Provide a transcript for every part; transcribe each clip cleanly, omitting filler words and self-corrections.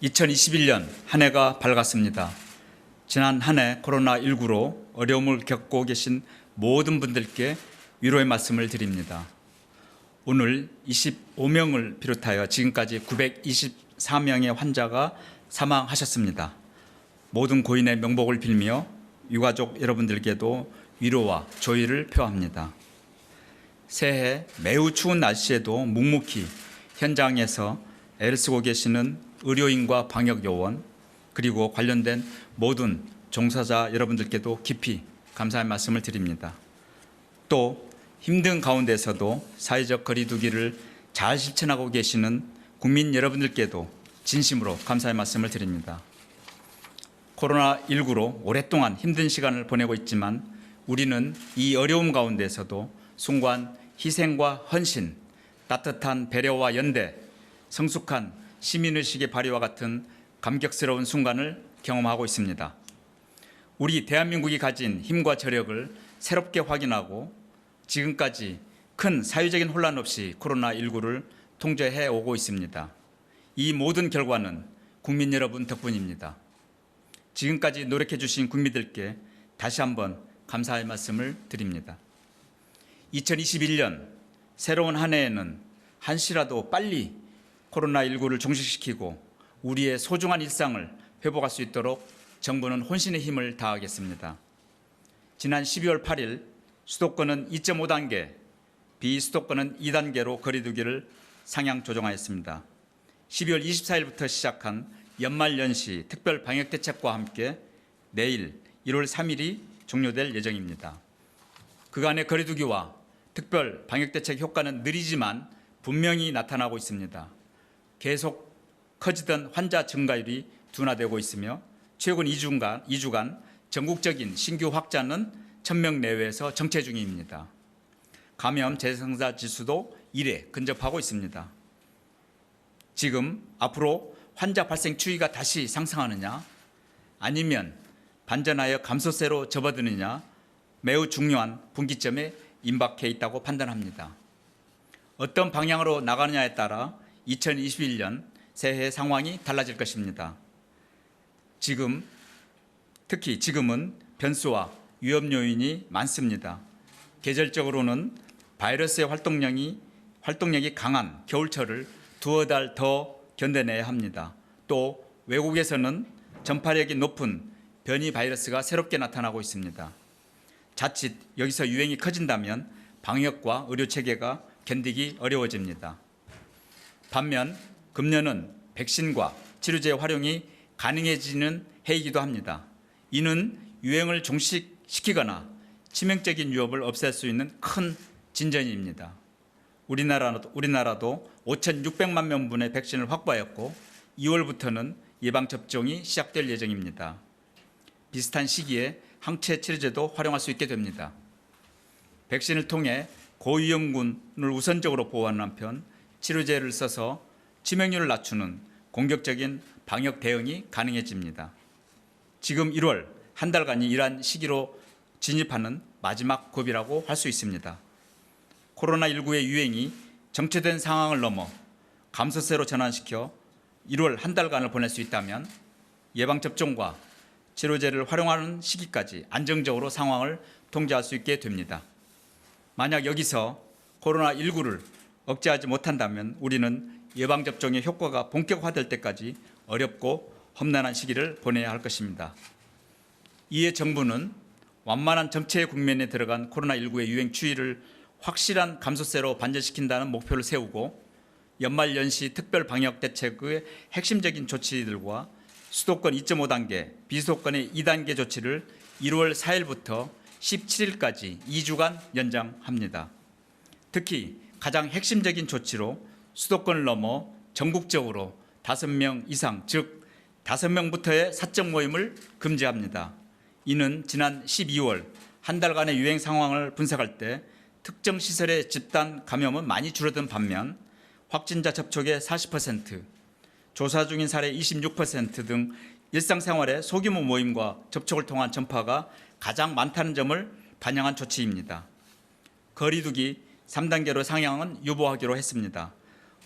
2021년 한 해가 밝았습니다. 지난 한 해 코로나19로 어려움을 겪고 계신 모든 분들께 위로의 말씀을 드립니다. 오늘 25명을 비롯하여 지금까지 924명의 환자가 사망하셨습니다. 모든 고인의 명복을 빌며 유가족 여러분들께도 위로와 조의를 표합니다. 새해 매우 추운 날씨에도 묵묵히 현장에서 애를 쓰고 계시는 의료인과 방역요원 그리고 관련된 모든 종사자 여러분들께도 깊이 감사의 말씀을 드립니다. 또 힘든 가운데서도 사회적 거리 두기를 잘 실천하고 계시는 국민 여러분들께도 진심으로 감사의 말씀을 드립니다. 코로나19로 오랫동안 힘든 시간을 보내고 있지만 우리는 이 어려움 가운데서도 숭고한 희생과 헌신, 따뜻한 배려와 연대, 성숙한 시민의식의 발휘와 같은 감격스러운 순간을 경험하고 있습니다. 우리 대한민국이 가진 힘과 저력을 새롭게 확인하고 지금까지 큰 사회적인 혼란 없이 코로나19를 통제해 오고 있습니다. 이 모든 결과는 국민 여러분 덕분입니다. 지금까지 노력해 주신 국민들께 다시 한번 감사의 말씀을 드립니다. 2021년 새로운 한 해에는 한시라도 빨리 코로나19를 종식시키고 우리의 소중한 일상을 회복할 수 있도록 정부는 혼신의 힘을 다하겠습니다. 지난 12월 8일 수도권은 2.5단계, 비수도권은 2단계로 거리두기를 상향 조정하였습니다. 12월 24일부터 시작한 연말연시 특별 방역대책과 함께 내일 1월 3일이 종료될 예정입니다. 그간의 거리두기와 특별 방역대책 효과는 느리지만 분명히 나타나고 있습니다. 계속 커지던 환자 증가율이 둔화되고 있으며 최근 2주간 전국적인 신규 확자는 1000명 내외에서 정체 중입니다. 감염 재생산 지수도 1에 근접하고 있습니다. 지금 앞으로 환자 발생 추이가 다시 상승하느냐 아니면 반전하여 감소세로 접어드느냐 매우 중요한 분기점에 임박해 있다고 판단합니다. 어떤 방향으로 나가느냐에 따라 2021년 새해 상황이 달라질 것입니다. 특히 지금은 변수와 위험 요인이 많습니다. 계절적으로는 바이러스의 활동력이 강한 겨울철을 두어 달 더 견뎌내야 합니다. 또 외국에서는 전파력이 높은 변이 바이러스가 새롭게 나타나고 있습니다. 자칫 여기서 유행이 커진다면 방역과 의료 체계가 견디기 어려워집니다. 반면 금년은 백신과 치료제 활용이 가능해지는 해이기도 합니다. 이는 유행을 종식시키거나 치명적인 위협을 없앨 수 있는 큰 진전입니다. 우리나라도 5,600만 명분의 백신을 확보하였고 2월부터는 예방접종이 시작될 예정입니다. 비슷한 시기에 항체 치료제도 활용할 수 있게 됩니다. 백신을 통해 고위험군을 우선적으로 보호하는 한편 치료제를 써서 치명률을 낮추는 공격적인 방역 대응이 가능해집니다. 지금 1월 한 달간이 이러한 시기로 진입하는 마지막 고비라고 할 수 있습니다. 코로나19의 유행이 정체된 상황을 넘어 감소세로 전환시켜 1월 한 달간을 보낼 수 있다면 예방접종과 치료제를 활용하는 시기까지 안정적으로 상황을 통제할 수 있게 됩니다. 만약 여기서 코로나19를 억제하지 못한다면 우리는 예방접종의 효과가 본격화될 때까지 어렵고 험난한 시기를 보내야 할 것입니다. 이에 정부는 완만한 정체 국면에 들어간 코로나19의 유행 추이를 확실한 감소세로 반전시킨다는 목표를 세우고 연말연시 특별 방역대책의 핵심적인 조치들과 수도권 2.5단계, 비수도권의 2단계 조치를 1월 4일부터 17일까지 2주간 연장합니다. 특히 가장 핵심적인 조치로 수도권을 넘어 전국적으로 5명 이상, 즉 5명부터의 사적 모임을 금지합니다. 이는 지난 12월 한 달간의 유행 상황을 분석할 때 특정 시설의 집단 감염은 많이 줄어든 반면 확진자 접촉의 40%, 조사 중인 사례 26% 등 일상생활의 소규모 모임과 접촉을 통한 전파가 가장 많다는 점을 반영한 조치입니다. 거리두기 3단계로 상향은 유보하기로 했습니다.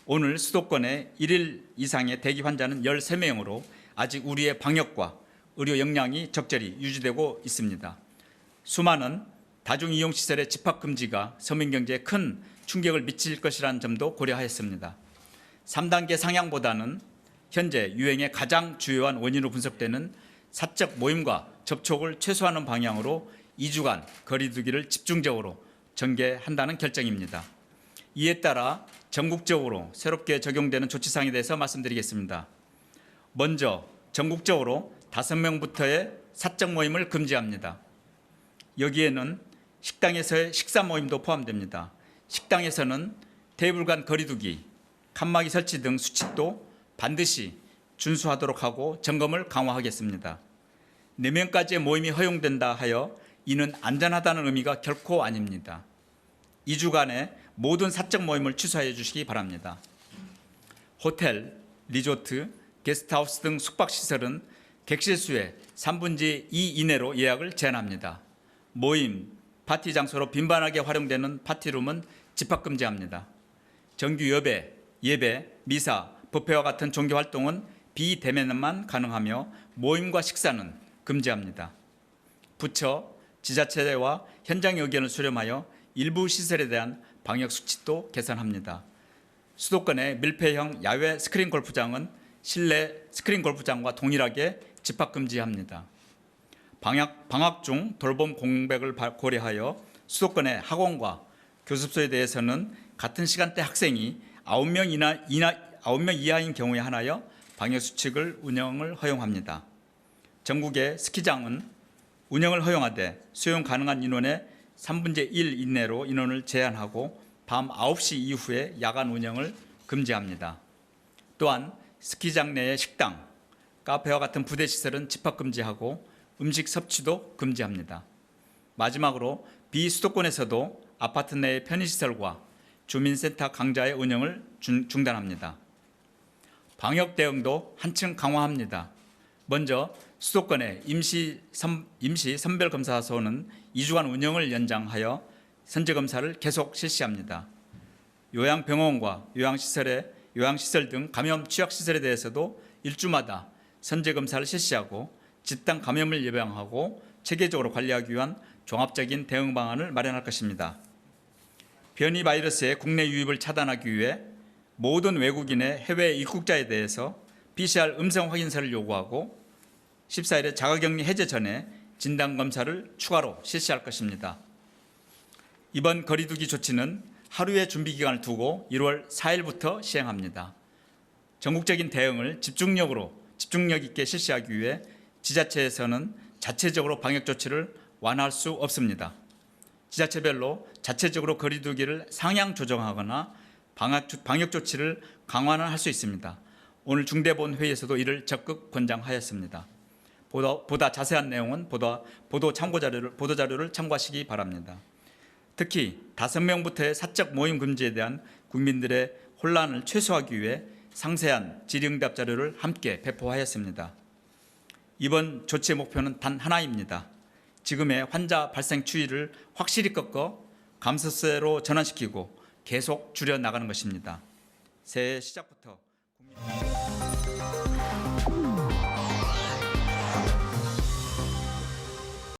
오늘 수도권의 1일 이상의 대기 환자는 13명으로 아직 우리의 방역과 의료 역량이 적절히 유지되고 있습니다. 수많은 다중이용시설의 집합금지가 서민경제에 큰 충격을 미칠 것이라는 점도 고려하였습니다. 3단계 상향보다는 현재 유행의 가장 주요한 원인으로 분석되는 사적 모임과 접촉을 최소화하는 방향으로 2주간 거리 두기를 집중적으로 전개한다는 결정입니다. 이에 따라 전국적으로 새롭게 적용되는 조치사항에 대해서 말씀드리겠습니다. 먼저 전국적으로 5명부터의 사적 모임을 금지합니다. 여기에는 식당에서의 식사 모임도 포함됩니다. 식당에서는 테이블 간 거리 두기, 칸막이 설치 등 수칙도 반드시 준수하도록 하고 점검을 강화하겠습니다. 4명까지의 모임이 허용된다 하여 이는 안전하다는 의미가 결코 아닙니다. 2주간의 모든 사적 모임을 취소해 주시기 바랍니다. 호텔, 리조트, 게스트하우스 등 숙박시설은 객실 수의 3분의 2 이내로 예약을 제한합니다. 모임, 파티 장소로 빈번하게 활용되는 파티룸은 집합금지합니다. 정규 예배, 미사, 법회와 같은 종교활동은 비대면만 가능하며 모임과 식사는 금지합니다. 부처, 지자체와 현장 의견을 수렴하여 일부 시설에 대한 방역 수칙도 개선합니다. 수도권의 밀폐형 야외 스크린 골프장은 실내 스크린 골프장과 동일하게 집합금지합니다. 방학 중 돌봄 공백을 고려하여 수도권의 학원과 교습소에 대해서는 같은 시간대 학생이 9명 이하인 경우에 한하여 방역수칙을 운영을 허용합니다. 전국의 스키장은 운영을 허용하되 수용 가능한 인원의 3분의 1 이내로 인원을 제한하고 밤 9시 이후에 야간 운영을 금지합니다. 또한 스키장 내의 식당, 카페와 같은 부대시설은 집합금지하고 음식 섭취도 금지합니다. 마지막으로 비수도권에서도 아파트 내의 편의시설과 주민센터 강좌의 운영을 중단합니다. 방역 대응도 한층 강화합니다. 먼저 수도권의 임시 선별검사소는 2주간 운영을 연장하여 선제검사를 계속 실시합니다. 요양병원과 요양시설 등 감염 취약시설에 대해서도 1주마다 선제검사를 실시하고 집단 감염을 예방하고 체계적으로 관리하기 위한 종합적인 대응 방안을 마련할 것입니다. 변이 바이러스의 국내 유입을 차단하기 위해 모든 외국인의 해외 입국자에 대해서 PCR 음성 확인서를 요구하고 14일에 자가격리 해제 전에 진단검사를 추가로 실시할 것입니다. 이번 거리두기 조치는 하루의 준비기간을 두고 1월 4일부터 시행합니다. 전국적인 대응을 집중력 있게 실시하기 위해 지자체에서는 자체적으로 방역 조치를 완화할 수 없습니다. 지자체별로 자체적으로 거리두기를 상향 조정하거나 방역 조치를 강화는 할 수 있습니다. 오늘 중대본 회의에서도 이를 적극 권장하였습니다. 보다 자세한 내용은 보도 자료를 참고하시기 바랍니다. 특히 5명부터의 사적 모임 금지에 대한 국민들의 혼란을 최소화하기 위해 상세한 질의응답 자료를 함께 배포하였습니다. 이번 조치의 목표는 단 하나입니다. 지금의 환자 발생 추이를 확실히 꺾어 감소세로 전환시키고 계속 줄여나가는 것입니다. 새해 시작부터 국민